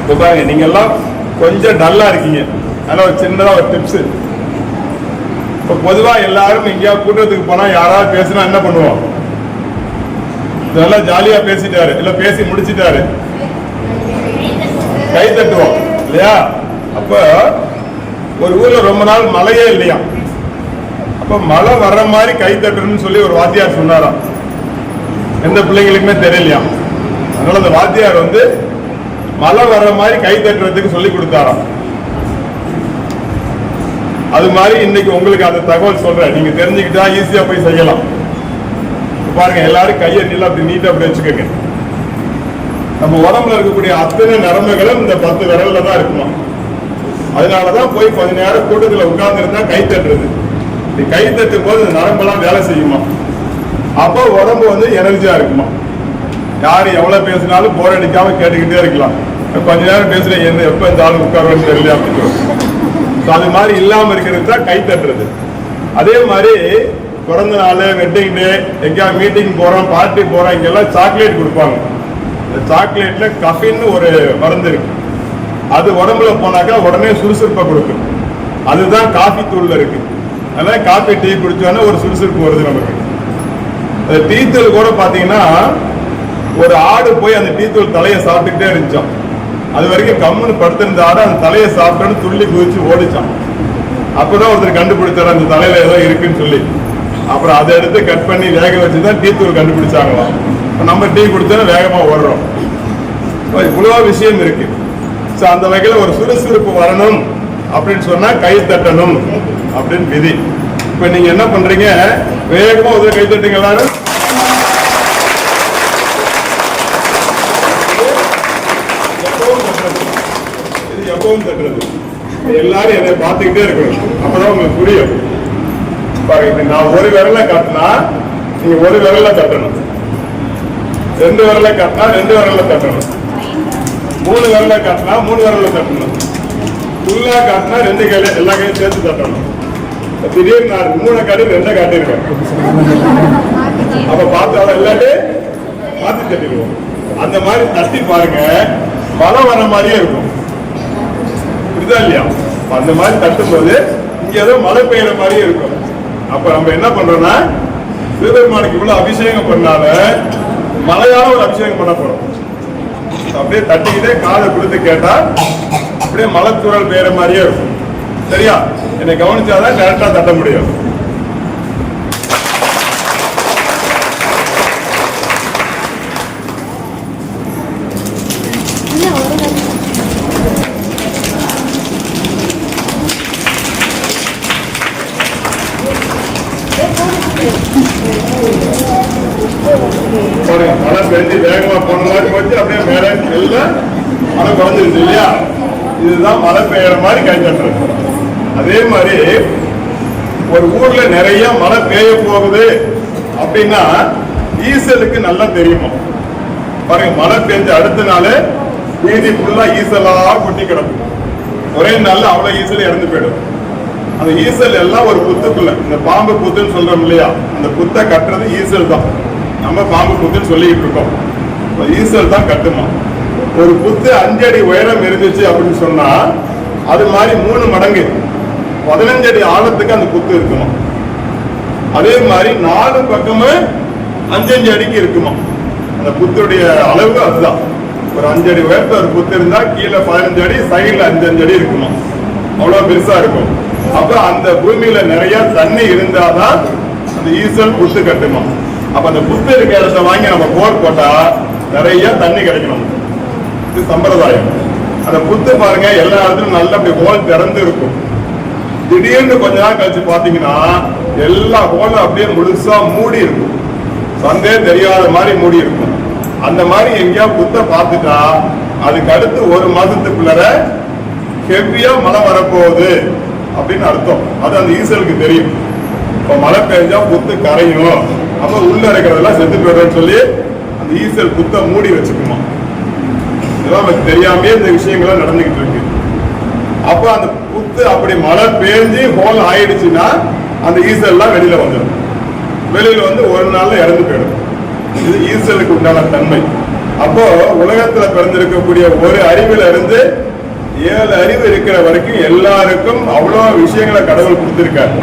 இப்போ பாருங்க, நீங்க எல்லாம் கொஞ்சம் டல்லா இருக்கீங்க. அதனால ஒரு சின்னதா ஒரு டிப்ஸ். இப்போ பொதுவா எல்லாரும் எங்கேயாவது கூட்டத்துக்கு போனா யாராவது பேசினா என்ன பண்ணுவோம்? நல்லா ஜாலியா பேசிட்டாரு இல்ல பேசி முடிச்சிட்டாரு, கை தட்டுவோம் இல்லையா? அப்ப ஒரு ஊர்ல ரொம்ப நாள் மழையே இல்லையா, அப்ப மழை வர்ற மாதிரி கை தட்டுறன்னு சொல்லி ஒரு வாத்தியார் சொன்னாராம். எந்த பிள்ளைங்களுக்குமே தெரியலையா. அதனால அந்த வாத்தியார் வந்து மழை வர்ற மாதிரி கை தட்டுறதுக்கு சொல்லி கொடுத்தாராம். அது மாதிரி இன்னைக்கு உங்களுக்கு அந்த தகவல் சொல்றேன், நீங்க தெரிஞ்சுக்கிட்டா ஈஸியா போய் செய்யலாம். பாருங்க, எல்லாரும் கையை நீளம் அப்படி நீட்டா அப்படி வச்சுக்கோங்க. நம்ம உடம்புல இருக்கக்கூடிய அத்தனை நரம்புகளும் இந்த 10 விரல்ல தான் இருக்குமா. அதனாலதான் போய் கொஞ்ச நேரம் கூட்டத்துல உட்கார்ந்து இருந்தா கை தட்டுறது. கை தட்டும் போது நரம்பெல்லாம் வேலை செய்யுமா. அப்போ உடம்பு வந்து எனர்ஜியா இருக்குமா. யாரு எவ்வளவு பேசினாலும் போர் அடிக்காம கேட்டுக்கிட்டே இருக்கலாம். கொஞ்ச நேரம் பேசுற எப்ப இந்த ஆளு உட்காருன்னு தெரியல அப்படின்னு. அது மாதிரி இல்லாம இருக்கிறது தான் கை தட்டுறது. அதே மாதிரி பிறந்த நாள், வெட்டிங் டே, எங்கேயா மீட்டிங் போறோம், பார்ட்டி போறோம், இங்கெல்லாம் சாக்லேட் கொடுப்பாங்க. இந்த சாக்லேட்ல கஃபின்னு ஒரு மருந்து இருக்கு. அது உடம்புல போனாக்கா உடனே சுறுசுறுப்பை கொடுக்கும். அதுதான் காஃபி தூள்ல இருக்கு. அதனால காஃபி டீ குடிச்சோன்னா ஒரு சுறுசுறுப்பு வருது நமக்கு. டீ தூள் கூட பாத்தீங்கன்னா ஒரு ஆடு போய் அந்த டீ தூள் தலையை சாப்பிட்டுக்கிட்டே இருந்துச்சான். அது வரைக்கும் கம்முன்னு படுத்திருந்த ஆடு அந்த தலையை சாப்பிட்டோன்னு துள்ளி குதிச்சு ஓடிச்சான். அப்பதான் ஒருத்தர் கண்டுபிடிச்சாரு அந்த தலையில ஏதோ இருக்குன்னு சொல்லி. அப்புறம் அதை எடுத்து கட் பண்ணி வேக வச்சுதான் டீ தூள் கண்டுபிடிச்சாங்களாம். நம்ம டீ குடிச்சோன்னா வேகமா ஓடுறோம். இவ்வளவு விஷயம் இருக்கு. அந்த வகையில ஒரு சுறுசுறுப்பு வரணும் அப்படின்னு சொன்னா கை தட்டணும் அப்படின்னு விதி. இப்ப நீங்க என்ன பண்றீங்க? வேகமா ஒரு கை தட்டுங்க எல்லாரும். எப்பவும் தட்டுறது. எல்லாரும் என்னை பார்த்துக்கிட்டே இருக்கணும், அப்பதான் உங்களுக்கு புரியும். பாருங்க, நான் ஒரு விரல காட்டினா நீங்க ஒரு விரல தட்டணும், 2 விரல காட்டினா 2 விரல தட்டணும், 3 விரல காட்டினா 3 விரல தட்டணும், ஃபுல்லா காட்டினா 2 கையில எல்லா கையும் சேர்த்து தட்டணும். திடீர்னு நான் 3 காட்டி 2 காட்டிருக்கேன். அப்ப பார்த்து அதை எல்லாத்தையும் மாத்தி தட்டிடுவோம். அந்த மாதிரி தட்டி பாருங்க, மழை வர மாதிரியே இருக்கும். புரியுதா இல்லையா? அந்த மாதிரி தட்டும் போது இங்க ஏதோ மழை பெய்யற மாதிரியே இருக்கும். அப்ப நம்ம என்ன பண்றோம்னா, சிவபெருமானுக்கு இவ்வளவு அபிஷேகம் பண்ணால மழையால ஒரு அபிஷேகம் பண்ண போறோம். அப்படியே தட்டிக்கிட்டே காதை கொடுத்து கேட்டா அப்படியே மலை தூரல் பெய்யற மாதிரியே இருக்கும். சரியா? என்னை கவனிச்சாதான் கரெக்டா தட்ட முடியும். மழை பெஞ்சு வேகமா போன மாதிரி போச்சு, அப்படியே மேல எல்லாம் மழை குறைஞ்சிருச்சு இல்லையா? இதுதான் மழை பெய்யற மாதிரி கை தட்டுறது. அதே மாதிரி ஒரு ஊர்ல நிறைய மழை பெய்ய போகுது அப்படின்னா ஈசலுக்கு நல்லா தெரியுமா. பாருங்க, மழை பெஞ்ச அடுத்த நாள் வீதி ஃபுல்லா ஈசலா கொட்டி கிடக்கும். ஒரே நாள்ல அவ்வளவு ஈசல் இறந்து போயிடும். அந்த ஈசல் எல்லாம் ஒரு புத்துக்குள்ள, இந்த பாம்பு புத்துன்னு சொல்றோம் இல்லையா, அந்த புத்தை கட்டுறது ஈசல் தான். நம்ம பாம்பு புத்துன்னு சொல்லிக்கிட்டு இருக்கோம். ஈசல் தான் கட்டுமா. ஒரு புத்து 5 அடி உயரம் இருந்துச்சு அப்படின்னு சொன்னா அது மாதிரி 3 மடங்கு 15 அடி ஆழத்துக்கு அந்த புத்து இருக்குமா. அதே மாதிரி 4 பக்கமும் 5-5 அடிக்கு இருக்குமா. அந்த புத்துடைய அளவு அதுதான். ஒரு 5 அடி உயரத்துல ஒரு புத்து இருந்தா கீழே 15 அடி, சைட்ல 5-5 அடி இருக்குமா. அவ்வளவு பெருசா இருக்கும். அப்ப அந்த பூமியில நிறைய தண்ணி இருந்தாதான் அந்த ஈசல் புத்து கட்டுமா. அப்ப அந்த புத்து இருக்க இடத்த வாங்கி நம்ம போர் போட்டா நிறைய தண்ணி கிடைக்கணும். இது சம்பிரதாயம். அந்த புத்து பாருங்க, எல்லா இடத்துலும் நல்ல அப்படி ஹோல் திறந்து இருக்கும். திடீர்னு கொஞ்ச நாள் கழிச்சு பாத்தீங்கன்னா எல்லா ஹோலும் அப்படியே முழுசா மூடி இருக்கும். சந்தே தெரியாத மாதிரி மூடி இருக்கும். அந்த மாதிரி எங்கேயா புத்த பார்த்துட்டா அதுக்கு அடுத்து 1 மாசத்துக்குள்ளார ஹெவியா மழை வரப்போகுது அப்படின்னு அர்த்தம். அது அந்த ஈசலுக்கு தெரியும். இப்ப மழை பெய்ஞ்சா புத்து கரையும், அப்ப உள்ள இருக்கிறதெல்லாம் செத்து போயிடும்னு சொல்லி அந்த ஈசல் புத்த மூடி வச்சுக்குமா. இதெல்லாம் நமக்கு தெரியாமே இந்த விஷயங்கள்லாம் நடந்துகிட்டு இருக்கு. அப்ப அந்த புத்து அப்படி மழை பெய்ஞ்சு ஹோல் ஆயிடுச்சுன்னா அந்த ஈசல்லாம் வெளியில வந்துடும். வெளியில வந்து 1 நாள்ல இறந்து போயிடும். இது ஈசலுக்கு உண்டான தன்மை. அப்போ உலகத்துல பிறந்திருக்கக்கூடிய ஒரு அறிவுல இருந்து 7 அறிவு இருக்கிற வரைக்கும் எல்லாருக்கும் அவ்வளவு விஷயங்களை கடவுள் கொடுத்திருக்காரு.